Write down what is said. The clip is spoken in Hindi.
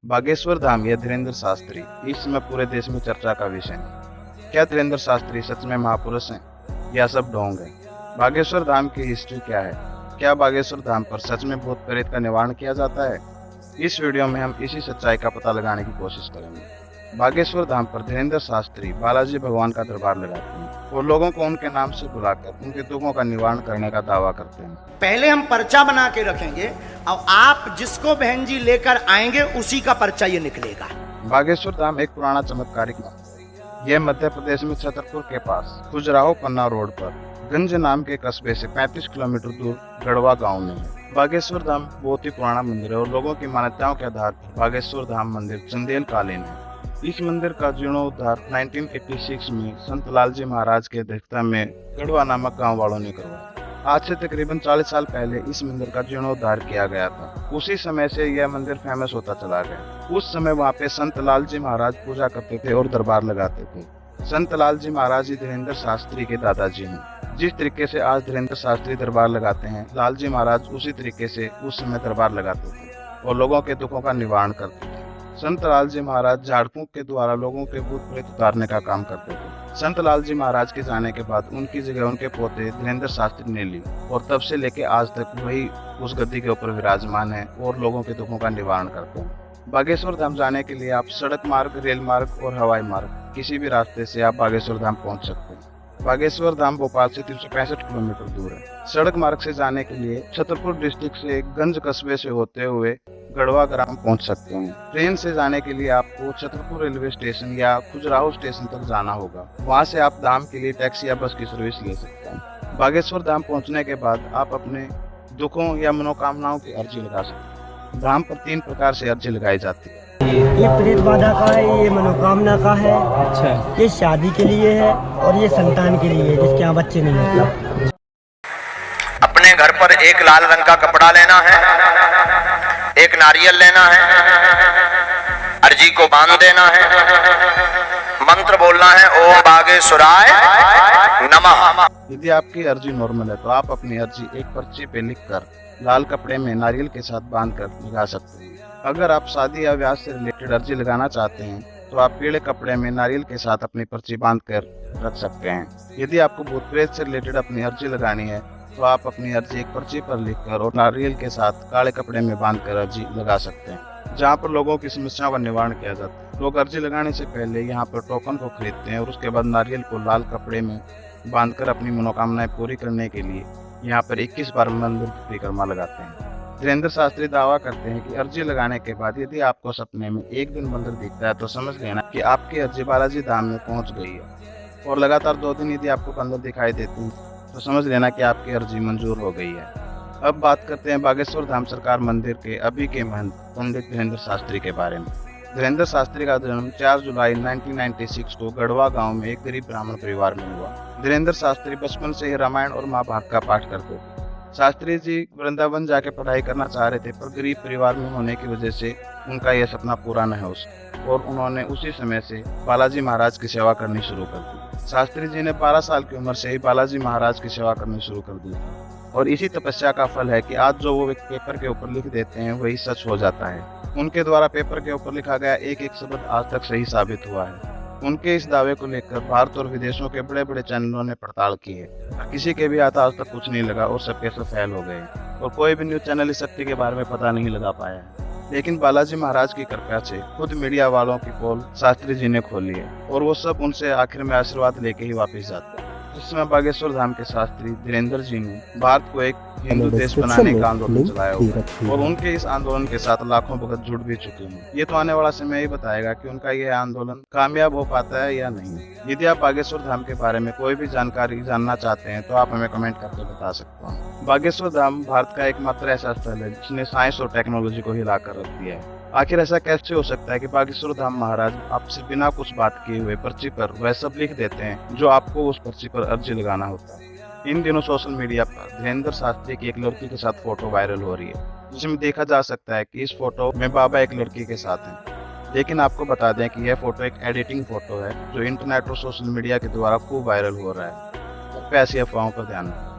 बागेश्वर धाम या धीरेन्द्र शास्त्री इस समय पूरे देश में चर्चा का विषय है। क्या धीरेन्द्र शास्त्री सच में महापुरुष हैं या सब ढोंग है? बागेश्वर धाम की हिस्ट्री क्या है? क्या बागेश्वर धाम पर सच में भूत प्रेत का निवारण किया जाता है? इस वीडियो में हम इसी सच्चाई का पता लगाने की कोशिश करेंगे। बागेश्वर धाम पर धीरेन्द्र शास्त्री बालाजी भगवान का दरबार लगाते हैं और लोगों को उनके नाम से बुलाकर उनके दुखों का निवारण करने का दावा करते हैं। पहले हम पर्चा बना के रखेंगे और आप जिसको बहन जी लेकर आएंगे उसी का पर्चा ये निकलेगा। बागेश्वर धाम एक पुराना चमत्कारिक मंदिर है। यह मध्य प्रदेश में छतरपुर के पास खुजराहो पन्ना रोड पर गंज नाम के कस्बे से 35 किलोमीटर दूर गढ़वा गांव में है। बागेश्वर धाम बहुत ही पुराना मंदिर है और लोगों की मान्यताओं के आधार पर बागेश्वर धाम मंदिर चंदेल कालीन है। इस मंदिर का जीर्णोद्धार 1986 में संत लालजी महाराज के अध्यक्षता में गढ़वा नामक गांव वालों ने करवाया। आज से तकरीबन 40 साल पहले इस मंदिर का जीर्णोद्धार किया गया था। उसी समय से यह मंदिर फेमस होता चला गया। उस समय वहाँ पे संत लालजी महाराज पूजा करते थे और दरबार लगाते थे। संत लालजी महाराज ही धीरेन्द्र शास्त्री के दादाजी हैं। जिस तरीके से आज धीरेन्द्र शास्त्री दरबार लगाते हैं, लालजी महाराज उसी तरीके से उस समय दरबार लगाते थे और लोगों के दुखों का निवारण करते थे। संत लालजी महाराज झाड़ फूंक के द्वारा लोगों के भूत प्रेत उतारने का काम करते थे। संत लालजी महाराज के जाने के बाद उनकी जगह उनके पोते धीरेन्द्र शास्त्री ने ली और तब से लेके आज तक वही उस गद्दी के ऊपर विराजमान है और लोगों के दुखों का निवारण करते हैं। बागेश्वर धाम जाने के लिए आप सड़क मार्ग, रेल मार्ग और हवाई मार्ग किसी भी रास्ते से आप बागेश्वर धाम पहुँच सकते हैं। बागेश्वर धाम भोपाल से 365 किलोमीटर दूर है। सड़क मार्ग से जाने के लिए छतरपुर डिस्ट्रिक्ट से गंज कस्बे से होते हुए गढ़वा ग्राम पहुंच सकते हैं। ट्रेन से जाने के लिए आपको छतरपुर रेलवे स्टेशन या खुजराहो स्टेशन तक जाना होगा। वहां से आप धाम के लिए टैक्सी या बस की सर्विस ले सकते हैं। बागेश्वर धाम पहुंचने के बाद आप अपने दुखों या मनोकामनाओं की अर्जी लगा सकते हैं। धाम पर 3 प्रकार से अर्जी लगाई जाती है। ये प्रेत बाधा का है, ये मनोकामना का है। अच्छा, ये शादी के लिए है और ये संतान के लिए है जिसके यहाँ बच्चे नहीं होते। अपने घर पर एक लाल रंग का कपड़ा लेना है, एक नारियल लेना है, अर्जी को बांध देना है, मंत्र बोलना है ओम बागेश्वराय नमः। यदि आपकी अर्जी नॉर्मल है तो आप अपनी अर्जी एक पर्ची पे लिखकर लाल कपड़े में नारियल के साथ बांधकर लगा सकते हैं। अगर आप शादी या ब्याह से रिलेटेड अर्जी लगाना चाहते हैं तो आप पीले कपड़े में नारियल के साथ अपनी पर्ची बांधकर रख सकते हैं। यदि आपको भूत प्रेत से रिलेटेड अपनी अर्जी लगानी है तो आप अपनी अर्जी एक पर्ची पर लिखकर और नारियल के साथ काले कपड़े में बांधकर अर्जी लगा सकते हैं, जहां पर लोगों की समस्याओं का निवारण किया जाता है। लोग अर्जी लगाने से पहले यहां पर टोकन को खरीदते हैं और उसके बाद नारियल को लाल कपड़े में बांधकर अपनी मनोकामनाएं पूरी करने के लिए यहाँ पर 21 बार मंदिर की परिक्रमा लगाते हैं। धीरेन्द्र शास्त्री दावा करते हैं कि अर्जी लगाने के बाद यदि आपको सपने में एक दिन मंदिर दिखता है तो समझ लेना कि आपकी अर्जी बालाजी धाम में पहुंच गई है, और लगातार 2 दिन यदि आपको मंदिर दिखाई देती है तो समझ लेना कि आपकी अर्जी मंजूर हो गई है। अब बात करते हैं बागेश्वर धाम सरकार मंदिर के अभी के महंत पंडित धीरेन्द्र शास्त्री के बारे में। धीरेन्द्र शास्त्री का जन्म 4 जुलाई 1996 को गढ़वा गांव में एक गरीब ब्राह्मण परिवार में हुआ। धीरेन्द्र शास्त्री बचपन से ही रामायण और महाभारत का पाठ करते थे। शास्त्री जी वृंदावन जाके पढ़ाई करना चाह रहे थे, पर गरीब परिवार में होने की वजह से उनका यह सपना पूरा न हो सका और उन्होंने उसी समय से बालाजी महाराज की सेवा करनी शुरू कर दी। शास्त्री जी ने 12 साल की उम्र से ही बालाजी महाराज की सेवा करनी शुरू कर दी और इसी तपस्या का फल है कि आज जो वो पेपर के ऊपर लिख देते हैं वही सच हो जाता है। उनके द्वारा पेपर के ऊपर लिखा गया एक एक शब्द आज तक सही साबित हुआ है। उनके इस दावे को लेकर भारत और विदेशों के बड़े बड़े चैनलों ने पड़ताल की है, किसी के भी हाथ आज तक कुछ नहीं लगा और सबके सब फेल हो गए और कोई भी न्यूज चैनल इस शक्ति के बारे में पता नहीं लगा पाया है। लेकिन बालाजी महाराज की कृपा से खुद मीडिया वालों की पोल शास्त्री जी ने खोली है और वो सब उनसे आखिर में आशीर्वाद लेके ही वापस जाते हैं। इस समय बागेश्वर धाम के शास्त्री धीरेन्द्र जी ने भारत को एक हिंदू देश बनाने का आंदोलन चलाया हुआ है और उनके इस आंदोलन के साथ लाखों भगत जुड़ भी चुके हैं। ये तो आने वाला समय ही बताएगा कि उनका यह आंदोलन कामयाब हो पाता है या नहीं। यदि आप बागेश्वर धाम के बारे में कोई भी जानकारी जानना चाहते हैं तो आप हमें कमेंट करके बता सकते हैं। बागेश्वर धाम भारत का एकमात्र ऐसा स्थल है जिसने साइंस और टेक्नोलॉजी को हिला कर रख दिया है। आखिर ऐसा कैसे हो सकता है कि बागेश्वर धाम महाराज आपसे बिना कुछ बात किए हुए पर्ची पर वह सब लिख देते हैं जो आपको उस पर्ची पर अर्जी लगाना होता है। इन दिनों सोशल मीडिया पर धीरेन्द्र शास्त्री की एक लड़की के साथ फोटो वायरल हो रही है, जिसमें देखा जा सकता है कि इस फोटो में बाबा एक लड़की के साथ हैं। लेकिन आपको बता दें कि यह फोटो एक एडिटिंग फोटो है जो इंटरनेट और सोशल मीडिया के द्वारा खूब वायरल हो रहा है। ऐसी अफवाहों पर ध्यान दें।